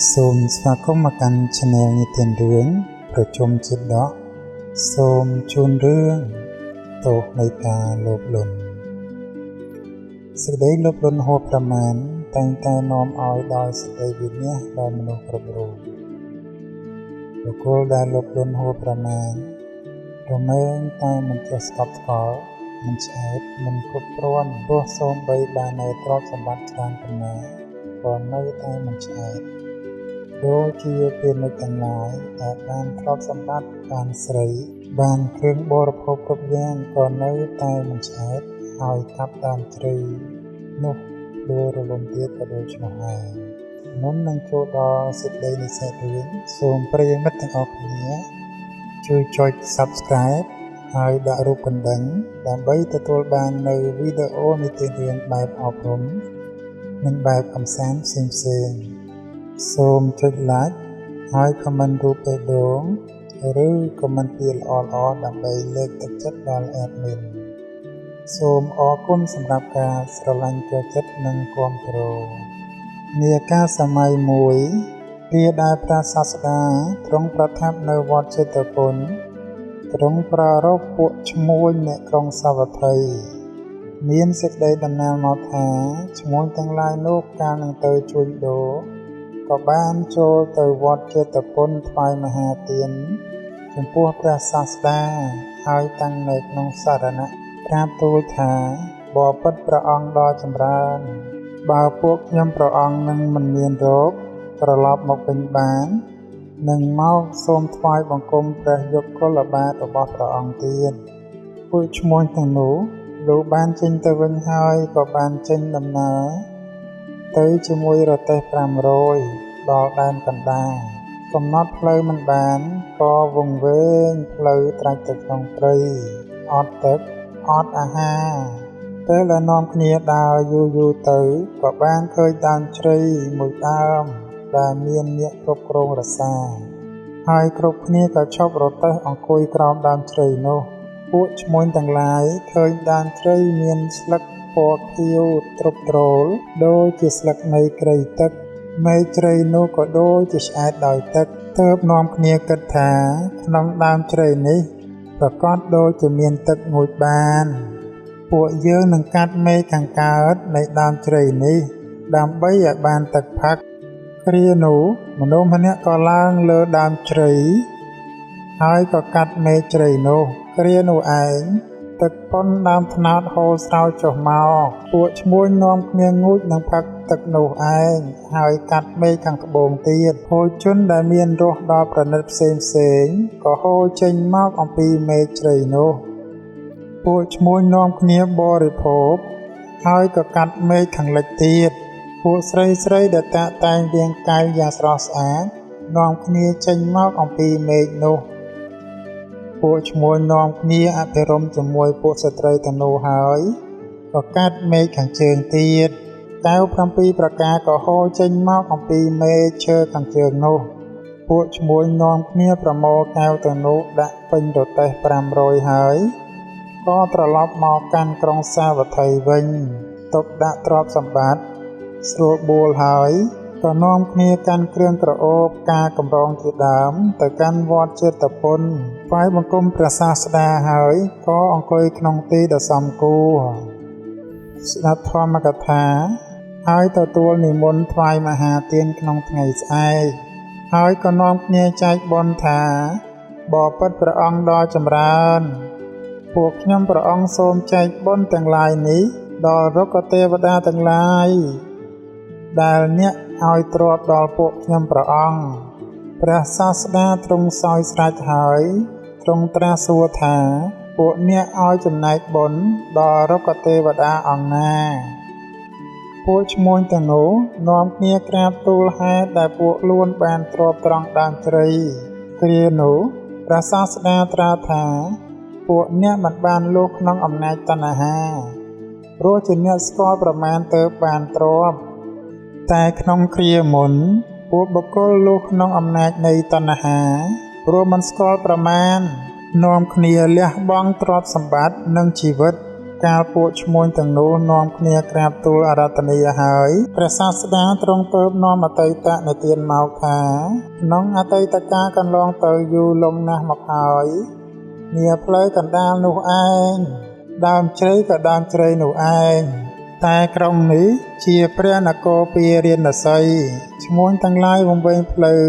សូមស្វាគមន៍មកកាន់ Channel និទានរឿងប្រជុំជាតិដកសូមជូនរឿងទោសនៃការលោភលន់សេចក្តីលោភលន់ហួសប្រមាណតែងតែនាំឲ្យដល់សេចក្តីវិនាសដល់មនុស្សគ្រប់រូបបុគ្គលដែលលោភលន់ហួសប្រមាណរមែងតែមិនចេះស្កប់ស្កល់មិនឆ្អែតមិនគ្រប់គ្រាន់ព្រោះសូម្បីបាននៅទ្រព្យសម្បត្តិច្រើនប៉ុណ្ណាក៏នៅតែមិនឆ្អែតដូចជាពាណិជ្ជទាំងឡាយដែលបានទ្រព្យសម្បត្តិបានស្រីបានគ្រឿងបរិភោគគ្រប់យ៉ាងក៏នៅតែមិនឆ្អែតហើយកាប់ដើមជ្រៃនោះដួលរលំទៀតក៏ដូចនោះដែរមុននឹងចូលដល់សេចក្តីនៃសាច់រឿងសូមប្រិយមិត្តទាំងអស់គ្នាជួយចុច Subscribe ហើយដាក់រូបកណ្ដឹងដើម្បីទទួលបាននៅវីដេអូនីតិរឿងបែបអប់រំនិងបែបកម្សាន្តផ្សេងៗសូមចុច Like ហើយ Comment រូបបេះដូងឬ Comment ពាក្យល្អៗដើម្បីលើកទឹកចិត្តដល់ Admin សូមអរគុណសម្រាប់ការស្រឡាញ់ចូលចិត្តនិងគាំទ្រនាកាលសម័យមួយព្រះដែលព្រះសាស្តាទ្រង់ប្រថាប់នៅវត្តចេតពុនទ្រង់ប្រារព្ធពួកឈ្មួញអ្នកក្រុងសាវត្ថីមានសេចក្តីដំណាលមកថាឈ្មួញទាំងឡាយនោះកាលនឹងទៅជួញដូរក៏បានចូលទៅវត្តចេតពុនថ្វាយមហាទានចំពោះព្រះសាស្តាហើយតាំងនៅក្នុងសារណៈប្រាប់ទូលថាបបិទ្ធព្រះអង្គដ៏ចម្រើនបើពួកខ្ញុំព្រះអង្គនឹងមិនមានរោគត្រឡប់មកវិញបាននឹងមកសូមថ្វាយបង្គំព្រះយុគលបាទរបស់ព្រះអង្គទៀតពួកឈ្មួញទាំងនោះលោកបានចេញទៅវិញហើយក៏បានចេញដំណើរទៅជាមួយរទេះ500ដល់ដែនកណ្ដាលកំណត់ផ្លូវមិនបានក៏វង្វេងផ្លូវត្រាច់ទៅក្នុងព្រៃអត់ទឹកអត់អាហារពេលដែលនាំគ្នាដើរយូរទៅក៏បានឃើញដើមជ្រៃមួយដើមដែលមានអ្នកគ្រប់គ្រងរក្សាហើយគ្រប់គ្នាក៏ឈប់រទេះអង្គុយក្រោមដើមជ្រៃនោះពួកឈ្មួញទាំងឡាយឃើញដើមជ្រៃមានស្លឹកពណ៌ខៀវទ្រុបទ្រោលដូចជាស្លឹកនៃគ្រៃទឹកមែកជ្រៃនោះក៏ដូចជាឆ្អែតដោយទឹកទើបនាំគ្នាគិតថាក្នុងដើមជ្រៃនេះប្រកាសដូចជាមានទឹកងូតបានពួកយើងនឹងកាត់មែកខាងកើតនៃដើមជ្រៃនេះដើម្បីឲ្យបានទឹកផឹកគ្រានោះមនុស្សម្នាក់ក៏ឡើងលើដើមជ្រៃហើយក៏កាត់មែកជ្រៃនោះគ្រានោះឯងទឹកប៉ុនដើមត្នោតហូរស្រោចចុះមកពួកឈ្មួញនាំគ្នាងូតនឹងផឹកទឹកនោះឯងហើយកាត់មែកខាងត្បូងទៀតហូរជនដែលមានរសដ៏ប្រណិតផ្សេងក៏ហូរចេញមកអំពីមែកជ្រៃនោះពួកឈ្មួញនាំគ្នាបរិភោគហើយក៏កាត់មែកខាងលិចទៀតពួកស្រីដែលតាក់តែងរាងកាយយ៉ាងស្រស់ស្អាតនាំគ្នាចេញមកអំពីមែកនោះពួកឈ្មួញនាំគ្នាអភិរម្យជាមួយពួកស្ត្រីទាំងនោះហើយក៏កាត់មែកខាងជើងទៀតកែវ7ប្រការក៏ហូរចេញមកអំពីមែកឈើខាងជើងនោះពួកឈ្មួញនាំគ្នាប្រមូលកែវទាំងនោះដាក់ពេញរទេះ500ហើយក៏ត្រឡប់មកកាន់ក្រុងសាវត្ថីវិញទុកដាក់ទ្រព្យសម្បត្តិស្រួលបួលហើយក៏នាំគ្នាកាន់គ្រឿងក្រអូបការកម្រងជាដើមទៅកាន់វត្តចេតពុនថ្វាយបង្គំព្រះសាស្តាហើយក៏អង្គុយក្នុងទីដ៏សមគួរស្ដាប់ធម្មកថាហើយទទួលនិមន្តថ្វាយមហាទានក្នុងថ្ងៃស្អែកហើយក៏នាំគ្នាចែកបុណ្យថាបបិទ្ធព្រះអង្គដ៏ចម្រើនពួកខ្ញុំព្រះអង្គសូមចែកបុណ្យទាំងឡាយនេះដល់រុក្ខទេវតាទាំងឡាយដែលអ្នកឲ្យទ្រព្យដល់ពួកខ្ញុំព្រះអង្គព្រះសាស្តាទ្រង់សោយស្រេចហើយទ្រង់ត្រាស់សួរថាពួកអ្នកឲ្យចំណែកបុណ្យដល់រុក្ខទេវតាអង្គណាពួកឈ្មួញទាំងនោះនាំគ្នាក្រាបទូលហេតុដែលពួកខ្លួនបានទ្រព្យត្រង់ដើមជ្រៃគ្រានោះព្រះសាស្តាត្រាស់ថាពួកអ្នកមិនបានលុះក្នុងអំណាចតណ្ហាព្រោះជាអ្នកស្គាល់ប្រមាណទៅបានទ្រព្យតែក្នុងគ្រាមុនពួកបុគ្គលលុះក្នុងអំណាចនៃតណ្ហាព្រោះមិនស្គាល់ប្រមាណនាំគ្នាលះបង់ទ្រព្យសម្បត្តិនិងជីវិត កាលពួកឈ្មួញទាំងនោះនាំគ្នាក្រាបទូលអារាធនាហើយព្រះសាស្តាទ្រង់ទើបនាំអតីតនិទានមកថាក្នុងអតីតកាលកន្លងទៅយូរលង់ណាស់មកហើយនាផ្លូវកណ្ដាលនោះឯងដើមជ្រៃក៏ដើមជ្រៃនោះឯងតែក្រុងនេះជាព្រះនគរពារាណសីឈ្មួញទាំងឡាយវង្វេងផ្លូវ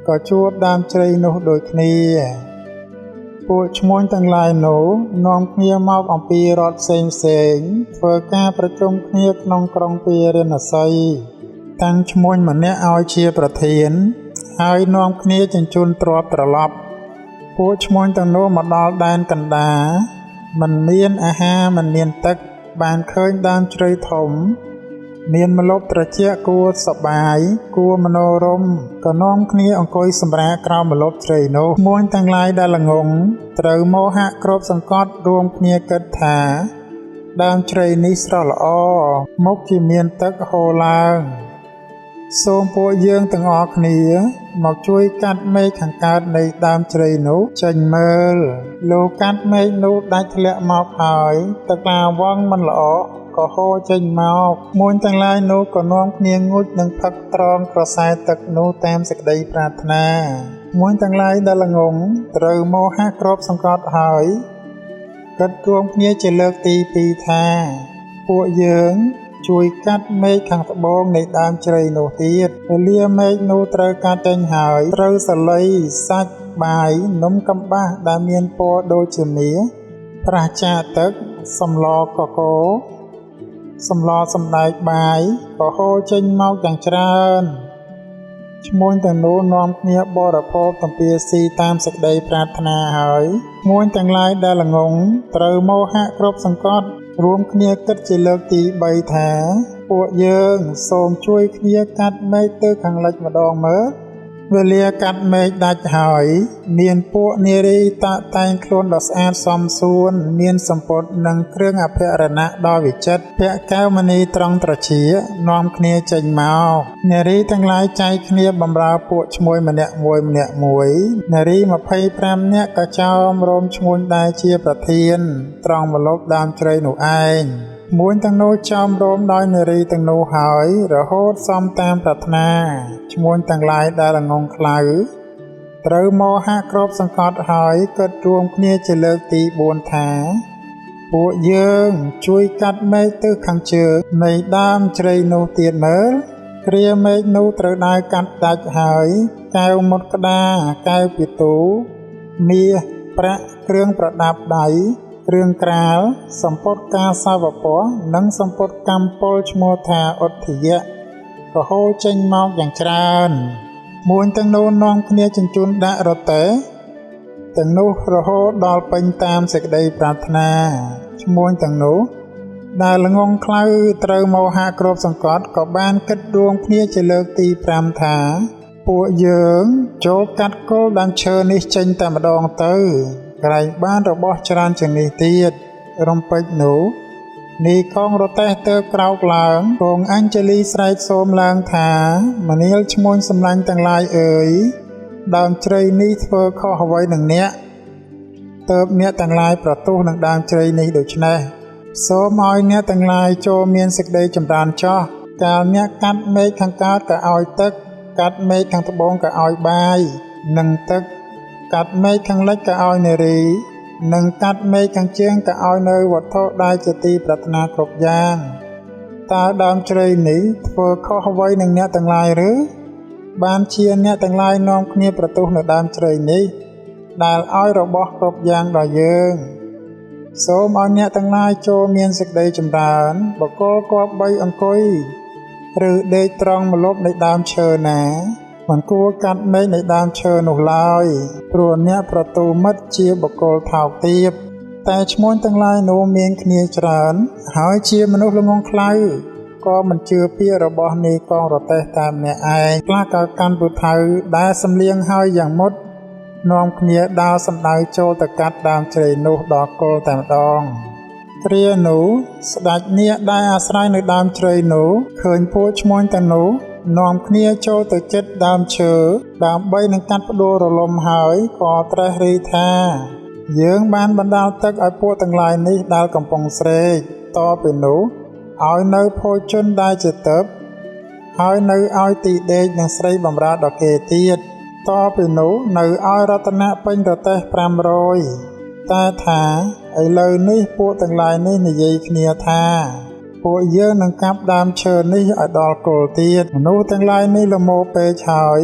ក៏ជួបដើមជ្រៃនោះដូចគ្នាពួកឈ្មួញទាំងឡាយនោះនាំគ្នាមកអំពីរដ្ឋផ្សេងធ្វើការប្រជុំគ្នាក្នុងក្រុងពារាណសីតាំងឈ្មួញម្នាក់ឲ្យជាប្រធានហើយនាំគ្នាជញ្ជូនទ្រព្យត្រឡប់ពួកឈ្មួញទាំងនោះមកដល់ដែនកណ្ដាលមិនមានអាហារមិនមានទឹកបានឃើញដើមជ្រៃធំមានម្លប់ត្រជាក់គួរសប្បាយគួរមនោរម្យក៏នាំគ្នាអង្គុយសម្រាកក្រោមម្លប់ជ្រៃនោះឈ្មួញទាំងឡាយដែលល្ងង់ត្រូវមោហៈគ្របសង្កត់រួមគ្នាគិតថាដើមជ្រៃនេះស្រស់ល្អមុខជាមានទឹកហូរឡើងសូមពួកយើងទាំងអស់គ្នាមកជួយកាត់មែកខាងកើតនៃដើមជ្រៃនោះចេញមើលលោកកាត់មែកនោះដាច់ធ្លាក់មកហើយទឹកឡាវងមិនល្អក៏ហូរចេញមកមួយទាំងឡាយនោះក៏នាំគ្នាងូតនឹងផឹកត្រង់ក្រសែទឹកនោះតាមសេចក្តីប្រាថ្នាមួយទាំងឡាយដែលល្ងង់ត្រូវមោហៈគ្របសង្កត់ហើយគិតរួមគ្នាជាលើកទី2ថាពួកយើងជួយកាត់មែកខាងត្បូងនៃដើមជ្រៃនោះទៀតពេលលាមែកនោះត្រូវកាត់ចេញហើយត្រូវសលៃសាច់បាយនំកំបាសដែលមានពណ៌ដូចជាមាសប្រះចាទឹកសម្លកកូរសម្លសណ្ដែកបាយក៏ហូរចេញមកយ៉ាងច្រើនឈ្មួញទាំងនោះនាំគ្នាបរិភោគទំពាស៊ីតាមសេចក្តីប្រាថ្នាហើយឈ្មួញទាំងឡាយដែលល្ងង់ត្រូវមោហៈគ្របសង្កត់រួមគ្នាគិតជាលើកទី3ថាពួកយើងសូមជួយគ្នាកាត់មែកទៅខាងលិចម្ដងមើលវេលាកាត់មែកដាច់ហើយមានពួកនារីតាក់តែងខ្លួនដ៏ស្អាតសមសួនមានសម្ពត់និងគ្រឿងអភរណៈដ៏វិចិត្រពាក់កែវមណីត្រង់ត្រចៀកនាំគ្នាចេញមកនារីទាំងឡាយចែកគ្នាបម្រើពួកឈ្មួញម្នាក់មួយនារី25នាក់ក៏ចោមរោមឈ្មួញដែលជាប្រធានត្រង់ម្លប់ដើមជ្រៃនោះឯងមួយទាំងនោះចោមរោមដោយនារីទាំងនោះហើយរហូតសំតាមប្រាថ្នាឈ្មួញទាំងឡាយដែលល្ងង់ខ្លៅត្រូវមោហៈគ្របសង្កត់ហើយគិតរួមគ្នាជាលើកទី4ថាពួកយើងជួយកាត់មែកទៅខាងជើងនៃដើមជ្រៃនោះទៀតមើលគ្រាមែកនោះត្រូវដើរកាត់ដាច់ហើយកែវមុតក្តារកែវពិទូមាសប្រាក់គ្រឿងប្រដាប់ដៃគ្រឿងក្រាលសម្ពត់ការសាវពណ៌និងសម្ពត់កម្មពលឈ្មោះថាឧទ្ធយៈក៏ហូរចេញមកយ៉ាងច្រើនមួយទាំងនោះនាំគ្នាជញ្ជូនដាក់រទេះទាំងនោះរហូតដល់ពេញតាមសេចក្តីប្រាថ្នាឈ្មួញទាំងនោះដែលល្ងង់ខ្លៅត្រូវមោហៈគ្របសង្កត់ក៏បានគិតរួមគ្នាជាលើកទី5ថាពួកយើងចូលកាត់គល់ដើមឈើនេះចេញតែម្ដងទៅក្រែងបានរបស់ច្រើនជាងនេះទៀតរំពេចនោះនីកងរទេះទៅក្រោកឡើងគង់អញ្ជលីស្រែកសូមឡើងថាមនាលឈ្មួញសម្លាញ់ទាំងឡាយអើយដើមជ្រៃនេះធ្វើខុសអ្វីនឹងអ្នកទើបអ្នកទាំងឡាយប្រទោសនឹងដើមជ្រៃនេះដូច្នេះសូមឲ្យអ្នកទាំងឡាយចូលមានសេចក្តីចម្រើនចោះកាលអ្នកកាត់មែកខាងកើតក៏ឲ្យទឹកកាត់មែកខាងត្បូងក៏ឲ្យបាយនិងទឹកកាត់មែកខាងលិចក៏ឲ្យនារីនិងកាត់មែកខាងជើងក៏ឲ្យនៅវត្ថុដែលជាទីប្រាថ្នាគ្រប់យ៉ាងតើដើមជ្រៃនេះធ្វើខុសអ្វីនឹងអ្នកទាំងឡាយឬបានជាអ្នកទាំងឡាយនាំគ្នាប្រទោសនៅដើមជ្រៃនេះដែលឲ្យរបស់គ្រប់យ៉ាងដល់យើងសូមឲ្យអ្នកទាំងឡាយចូលមានសេចក្តីចម្រើនបកលគប្បីអង្គុយឬដេកត្រង់ម្លប់នៃដើមឈើណាមិនគួរកាត់មែកនៃដើមឈើនោះឡើយព្រោះអ្នកប្រទូមិត្តជាបុគ្គលថោកទាបតែឈ្មួញទាំងឡាយនោះមានគ្នាច្រើនហើយជាមនុស្សល្ងង់ខ្លៅក៏មិនជឿពាក្យរបស់នាយកងរទេះតាមអ្នកឯងខ្លះក៏កាន់ពូថៅដែលសំលៀងហើយយ៉ាងមុតនាំគ្នាដើរសំដៅចូលទៅកាត់ដើមជ្រៃនោះដល់គល់តែម្ដងគ្រានោះស្ដេចនាគដែលអាស្រ័យនៅដើមជ្រៃនោះឃើញពួកឈ្មួញទាំងនោះនាំគ្នាចូលទៅជិតដើមឈើដើម្បីនឹងកាត់ផ្ដួលរលំហើយក៏ត្រេះរិះថា យើងបានបណ្ដាលទឹកឲ្យពួកទាំងឡាយនេះដែលកំពុងស្រេកតពីនោះឲ្យនៅភោជនដែលជាទើបហើយនៅឲ្យទីដេកនិងស្រីបម្រើដល់គេទៀតតពីនោះនៅឲ្យរតនៈពេញប្រទេស500តែថាឥឡូវនេះពួកទាំងឡាយនេះនិយាយគ្នាថាពួកយើងនឹងកាប់ដើមឈើនេះឲ្យដល់គល់ទៀតមនុស្សទាំងឡាយនេះល្មមពេកហើយ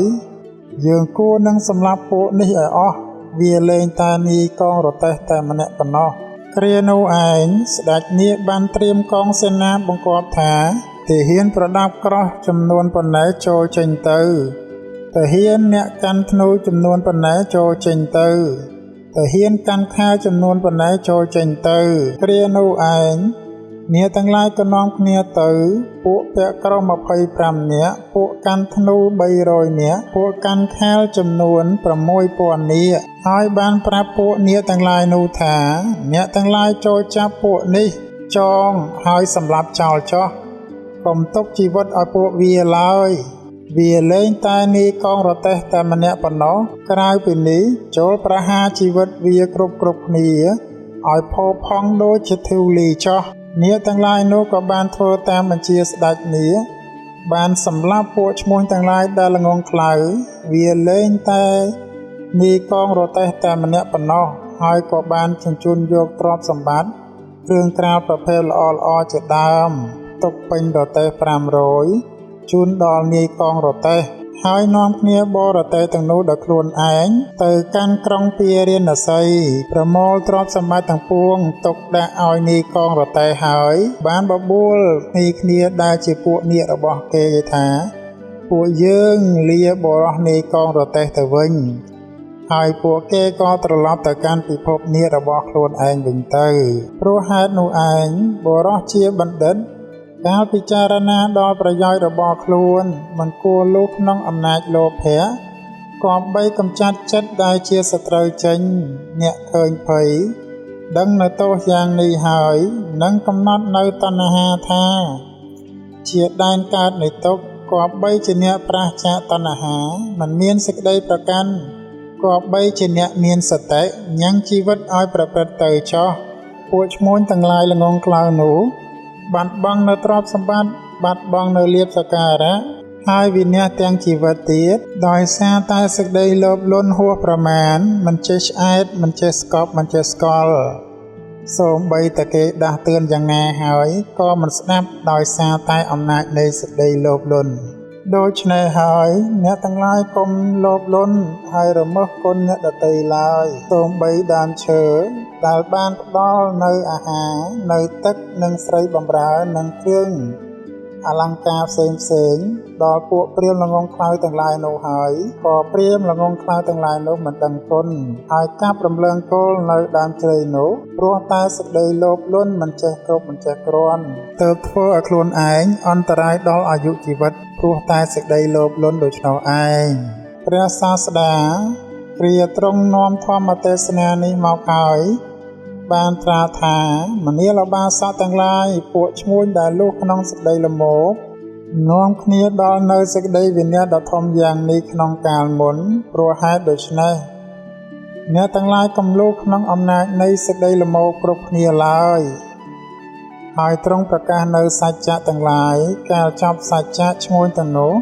យើងគួរនឹងសម្លាប់ពួកនេះឲ្យអស់វាលែងតែនាយកងរទេះតែម្នាក់ប៉ុណ្ណោះគ្រានោះឯងស្ដេចនាគបានត្រៀមកងសេនាបង្គាប់ថាទាហានប្រដាប់ក្រោះចំនួនប៉ុណ្ណេះចូលចេញទៅទាហានអ្នកកាន់ធ្នូចំនួនប៉ុណ្ណេះចូលចេញទៅទាហានកាន់ខែចំនួនប៉ុណ្ណេះចូលចេញទៅគ្រានោះឯងអ្នកទាំងឡាយក៏នាំគ្នាទៅពួកពាក់ក្រោះ25នាក់ពួកកាន់ធ្នូ300នាក់ពួកកាន់ខែលចំនួន6000នាក់ហើយបានប្រាប់ពួកអ្នកទាំងឡាយនោះថាអ្នកទាំងឡាយចូលចាប់ពួកនេះចងហើយសម្លាប់ចោលចោះកុំទុកជីវិតឲ្យពួកវាឡើយវាលែងតែនាយកងរទេះតែម្នាក់ប៉ុណ្ណោះក្រៅពីនេះចូលប្រហារជីវិតវាគ្រប់គ្នាឲ្យផោផង់ដូចជាធូលីចោះនាគទាំងឡាយនោះក៏បានធ្វើតាមបញ្ជាស្ដេចនាគបានសម្លាប់ពួកឈ្មួញទាំងឡាយដែលល្ងងខ្លៅវាលែងតែនាយកងរទេះតែម្នាក់ប៉ុណ្ណោះហើយក៏បានជញ្ជូនយកទ្រព្យសម្បត្តិគ្រឿងក្រាលប្រភេទល្អៗជាដើមទុកពេញរទេះ500ជូនដល់នាយកងរទេះហើយនាំគ្នាបរទេះទាំងនោះដល់ខ្លួនឯងទៅកាន់ក្រុងពារាណសីប្រមូលទ្រព្យសម្បត្តិទាំងពួងទុកដាក់ឲ្យនាយកងរទេះហើយបានបបួលគ្នាដែលជាពួកនាគរបស់គេថាពួកយើងលាបរោះនាយកងរទេះទៅវិញហើយពួកគេក៏ត្រឡប់ទៅកាន់ពិភពនាគរបស់ខ្លួនឯងវិញទៅព្រោះហេតុនោះឯងបរោះជាបណ្ឌិតកាលពិចារណាដល់ប្រយោជន៍របស់ខ្លួនមិនគួរលុះក្នុងអំណាចលោភៈគប្បីកម្ចាត់ចិត្តដែលជាសត្រូវចេញអ្នកឃើញភ័យដឹងនៅទោសយ៉ាងនេះហើយនឹងកំណត់នៅតណ្ហាថាជាដែនកើតនៃទុក្ខគប្បីជាអ្នកប្រះចាកតណ្ហាមិនមានសេចក្តីប្រកាន់គប្បីជាអ្នកមានសតិញ៉ាំងជីវិតឲ្យប្រព្រឹត្តទៅចោះពួកឈ្មួញទាំងឡាយល្ងងខ្លៅនោះបាត់បង់នៅទ្រព្យសម្បត្តិបាត់បង់នៅលាភសក្ការៈហើយវិនាសទាំងជីវិតទៀតដោយសារតែសេចក្តីលោភលន់ហួសប្រមាណមិនចេះឆ្អែតមិនចេះស្កប់មិនចេះស្កល់សូម្បីតែគេដាស់តឿនយ៉ាងណាហើយក៏មិនស្ដាប់ដោយសារតែអំណាចនៃសេចក្តីលោភលន់ដូច្នេះហើយអ្នកទាំងឡាយកុំលោភលន់ហើយរមាស់គុណអ្នកដទៃឡើយសូម្បីដើមឈើដែលបានផ្ដល់នៅអាហារនៅទឹកនិងស្រីបម្រើនិងគ្រឿងអលង្ការផ្សេងដល់ពួកព្រាហ្មណ៍ល្ងងខ្លៅទាំងឡាយនោះហើយក៏ព្រាហ្មណ៍ល្ងងខ្លៅទាំងឡាយនោះមិនដឹងគុណហើយកាប់រំលើងគល់នៅដើមជ្រៃនោះព្រោះតែសេចក្តីលោភលន់មិនចេះគ្រប់មិនចេះគ្រាន់ទើបធ្វើឲ្យខ្លួនឯងអន្តរាយដល់អាយុជីវិតព្រោះតែសេចក្តីលោភលន់ដូច្នោះឯងព្រះសាស្តាគ្រាទ្រង់នាំធម្មទេសនានេះមកហើយបានត្រាថាមនាលបាសកទាំងឡាយពួកឈ្មួញដែលលុះក្នុងសេចក្តីល្មមនាំគ្នាដល់នៅសេចក្តីវិនាសដ៏ធំយ៉ាងនេះក្នុងកាលមុនព្រោះហេតុដូច្នេះអ្នកទាំងឡាយកំលុះក្នុងអំណាចនៃសេចក្តីល្មមគ្រប់គ្នាឡើយហើយទ្រង់ប្រកាសនៅសច្ចៈទាំងឡាយកាលចប់សច្ចៈឈ្មួញទាំងនោះ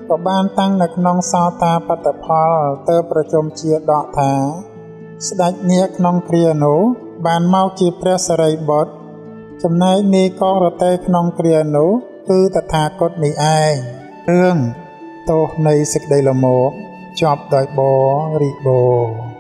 ក៏បានតាំងនៅក្នុងសោតាបត្តផលទើបប្រជុំជាដកថាស្ដេចនាគក្នុងគ្រានោះបានមកជាព្រះសិរីបុត្រចំណែកនាយកងរទេះក្នុងគ្រានោះគឺតថាគតនេះឯងរឿងទោសនៃសេចក្តីល្មមចប់ដោយបរិបូរណ៍